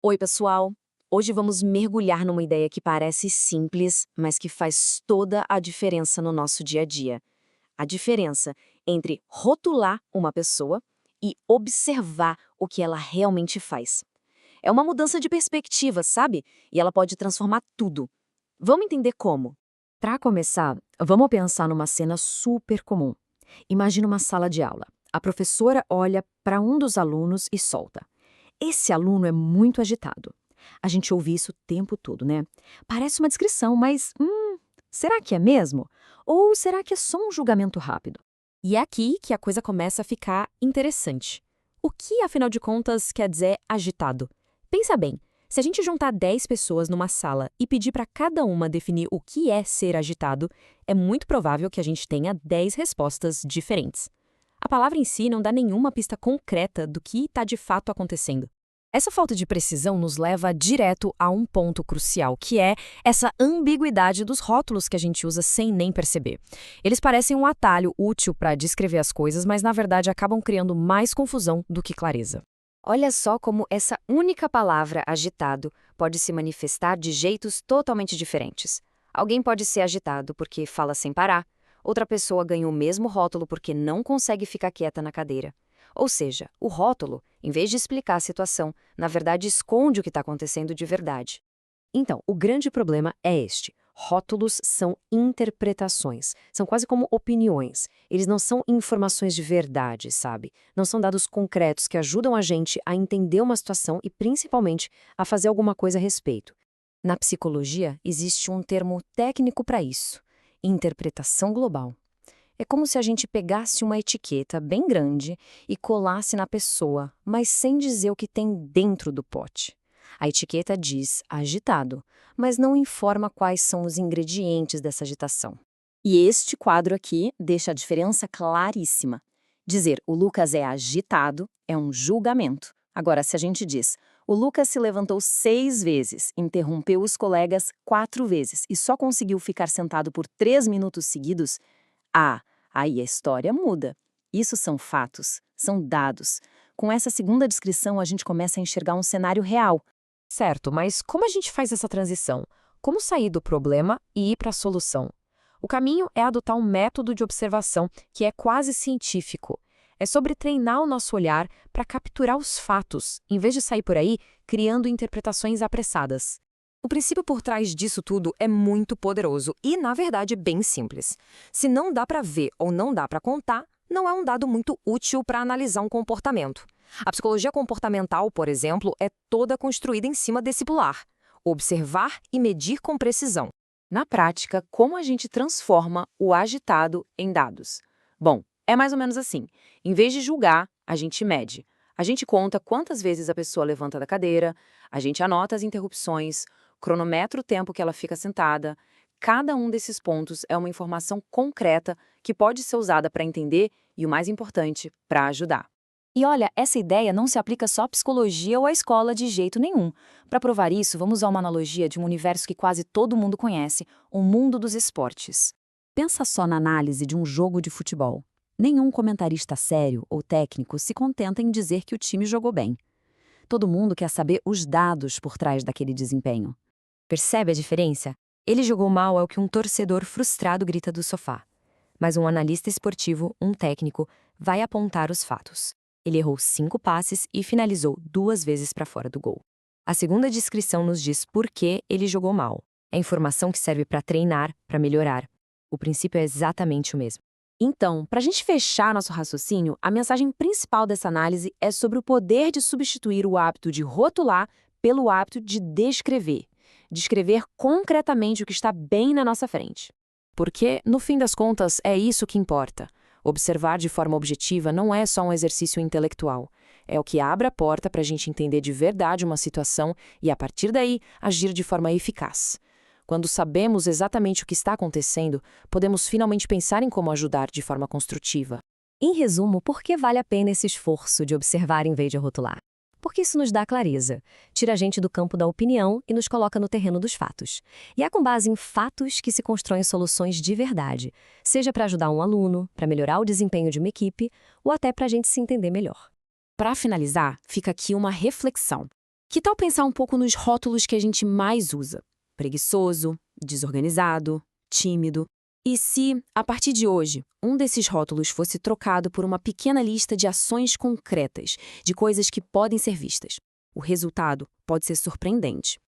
Oi, pessoal! Hoje vamos mergulhar numa ideia que parece simples, mas que faz toda a diferença no nosso dia a dia. A diferença entre rotular uma pessoa e observar o que ela realmente faz. É uma mudança de perspectiva, sabe? E ela pode transformar tudo. Vamos entender como. Para começar, vamos pensar numa cena super comum. Imagina uma sala de aula. A professora olha para um dos alunos e solta: "Esse aluno é muito agitado." A gente ouve isso o tempo todo, né? Parece uma descrição, mas será que é mesmo? Ou será que é só um julgamento rápido? E é aqui que a coisa começa a ficar interessante. O que, afinal de contas, quer dizer agitado? Pensa bem, se a gente juntar 10 pessoas numa sala e pedir para cada uma definir o que é ser agitado, é muito provável que a gente tenha 10 respostas diferentes. A palavra em si não dá nenhuma pista concreta do que está de fato acontecendo. Essa falta de precisão nos leva direto a um ponto crucial, que é essa ambiguidade dos rótulos que a gente usa sem nem perceber. Eles parecem um atalho útil para descrever as coisas, mas na verdade acabam criando mais confusão do que clareza. Olha só como essa única palavra agitado pode se manifestar de jeitos totalmente diferentes. Alguém pode ser agitado porque fala sem parar. Outra pessoa ganha o mesmo rótulo porque não consegue ficar quieta na cadeira. Ou seja, o rótulo, em vez de explicar a situação, na verdade esconde o que está acontecendo de verdade. Então, o grande problema é este. Rótulos são interpretações, são quase como opiniões. Eles não são informações de verdade, sabe? Não são dados concretos que ajudam a gente a entender uma situação e, principalmente, a fazer alguma coisa a respeito. Na psicologia, existe um termo técnico para isso: interpretação global. É como se a gente pegasse uma etiqueta bem grande e colasse na pessoa, mas sem dizer o que tem dentro do pote. A etiqueta diz agitado, mas não informa quais são os ingredientes dessa agitação. E este quadro aqui deixa a diferença claríssima. Dizer o Lucas é agitado é um julgamento. Agora, se a gente diz o Lucas se levantou 6 vezes, interrompeu os colegas 4 vezes e só conseguiu ficar sentado por 3 minutos seguidos, aí a história muda. Isso são fatos, são dados. Com essa segunda descrição, a gente começa a enxergar um cenário real. Certo, mas como a gente faz essa transição? Como sair do problema e ir para a solução? O caminho é adotar um método de observação que é quase científico. É sobre treinar o nosso olhar para capturar os fatos, em vez de sair por aí criando interpretações apressadas. O princípio por trás disso tudo é muito poderoso e, na verdade, bem simples. Se não dá para ver ou não dá para contar, não é um dado muito útil para analisar um comportamento. A psicologia comportamental, por exemplo, é toda construída em cima desse pilar: observar e medir com precisão. Na prática, como a gente transforma o agitado em dados? Bom, é mais ou menos assim. Em vez de julgar, a gente mede. A gente conta quantas vezes a pessoa levanta da cadeira, a gente anota as interrupções, cronometra o tempo que ela fica sentada. Cada um desses pontos é uma informação concreta que pode ser usada para entender e, o mais importante, para ajudar. E olha, essa ideia não se aplica só à psicologia ou à escola de jeito nenhum. Para provar isso, vamos usar uma analogia de um universo que quase todo mundo conhece: o mundo dos esportes. Pensa só na análise de um jogo de futebol. Nenhum comentarista sério ou técnico se contenta em dizer que o time jogou bem. Todo mundo quer saber os dados por trás daquele desempenho. Percebe a diferença? Ele jogou mal é o que um torcedor frustrado grita do sofá. Mas um analista esportivo, um técnico, vai apontar os fatos. Ele errou 5 passes e finalizou 2 vezes para fora do gol. A segunda descrição nos diz por que ele jogou mal. É informação que serve para treinar, para melhorar. O princípio é exatamente o mesmo. Então, para a gente fechar nosso raciocínio, a mensagem principal dessa análise é sobre o poder de substituir o hábito de rotular pelo hábito de descrever. Descrever concretamente o que está bem na nossa frente. Porque, no fim das contas, é isso que importa. Observar de forma objetiva não é só um exercício intelectual. É o que abre a porta para a gente entender de verdade uma situação e, a partir daí, agir de forma eficaz. Quando sabemos exatamente o que está acontecendo, podemos finalmente pensar em como ajudar de forma construtiva. Em resumo, por que vale a pena esse esforço de observar em vez de rotular? Porque isso nos dá clareza, tira a gente do campo da opinião e nos coloca no terreno dos fatos. E é com base em fatos que se constroem soluções de verdade, seja para ajudar um aluno, para melhorar o desempenho de uma equipe ou até para a gente se entender melhor. Para finalizar, fica aqui uma reflexão. Que tal pensar um pouco nos rótulos que a gente mais usa? Preguiçoso, desorganizado, tímido. E se, a partir de hoje, um desses rótulos fosse trocado por uma pequena lista de ações concretas, de coisas que podem ser vistas? O resultado pode ser surpreendente.